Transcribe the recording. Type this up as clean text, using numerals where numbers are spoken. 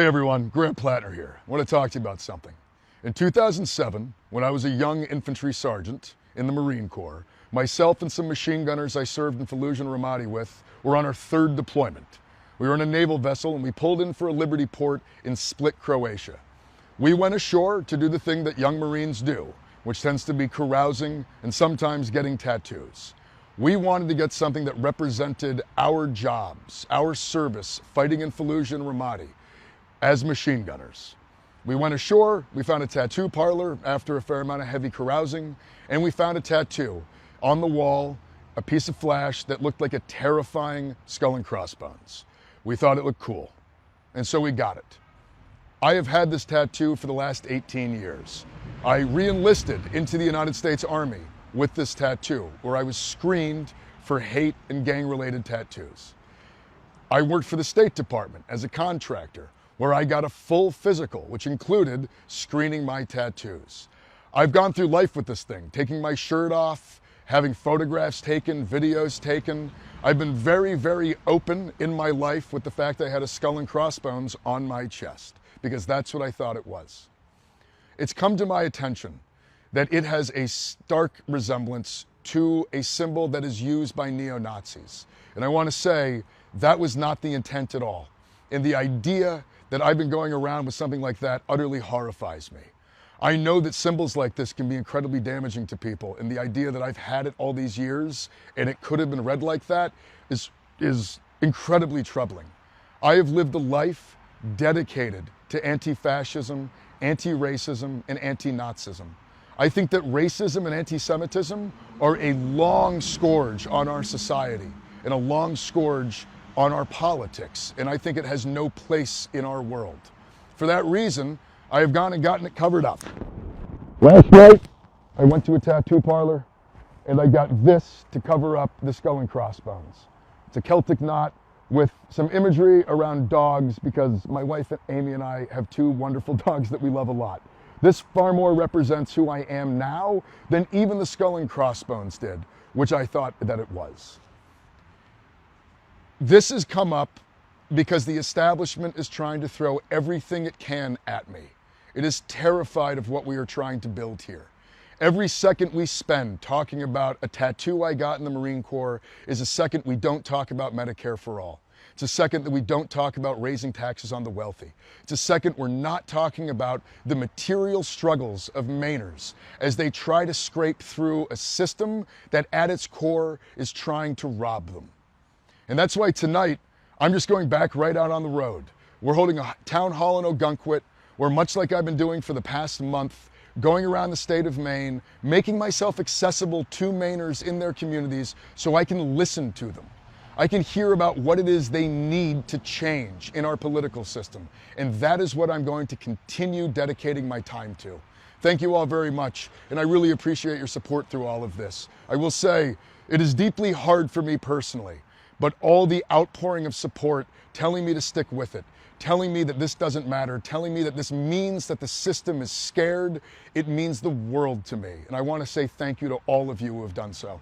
Hey everyone, Graham Platner here. I want to talk to you about something. In 2007, when I was a young infantry sergeant in the Marine Corps, myself and some machine gunners I served in Fallujah and Ramadi with were on our third deployment. We were in a naval vessel and we pulled in for a Liberty port in Split, Croatia. We went ashore to do the thing that young Marines do, which tends to be carousing and sometimes getting tattoos. We wanted to get something that represented our jobs, our service, fighting in Fallujah and Ramadi as machine gunners. We went ashore, we found a tattoo parlor after a fair amount of heavy carousing, and we found a tattoo on the wall, a piece of flash that looked like a terrifying skull and crossbones. We thought it looked cool, and so we got it. I have had this tattoo for the last 18 years. I re-enlisted into the United States Army with this tattoo, where I was screened for hate and gang-related tattoos. I worked for the State Department as a contractor, where I got a full physical, which included screening my tattoos. I've gone through life with this thing, taking my shirt off, having photographs taken, videos taken. I've been very, very open in my life with the fact I had a skull and crossbones on my chest, because that's what I thought it was. It's come to my attention that it has a stark resemblance to a symbol that is used by neo-Nazis. And I want to say that was not the intent at all. And the idea that I've been going around with something like that utterly horrifies me. I know that symbols like this can be incredibly damaging to people, and the idea that I've had it all these years and it could have been read like that is incredibly troubling. I have lived a life dedicated to anti-fascism, anti-racism, and anti-Nazism. I think that racism and anti-Semitism are a long scourge on our society and a long scourge on our politics, and I think it has no place in our world. For that reason, I have gone and gotten it covered up. Last night, I went to a tattoo parlor and I got this to cover up the skull and crossbones. It's a Celtic knot with some imagery around dogs, because my wife Amy and I have two wonderful dogs that we love a lot. This far more represents who I am now than even the skull and crossbones did, which I thought that it was. This has come up because the establishment is trying to throw everything it can at me. It is terrified of what we are trying to build here. Every second we spend talking about a tattoo I got in the Marine Corps is a second we don't talk about Medicare for all. It's a second that we don't talk about raising taxes on the wealthy. It's a second we're not talking about the material struggles of Mainers as they try to scrape through a system that at its core is trying to rob them. And that's why tonight, I'm just going back right out on the road. We're holding a town hall in Ogunquit, where much like I've been doing for the past month, going around the state of Maine, making myself accessible to Mainers in their communities so I can listen to them. I can hear about what it is they need to change in our political system. And that is what I'm going to continue dedicating my time to. Thank you all very much, and I really appreciate your support through all of this. I will say, it is deeply hard for me personally, but all the outpouring of support telling me to stick with it, telling me that this doesn't matter, telling me that this means that the system is scared, it means the world to me. And I want to say thank you to all of you who have done so.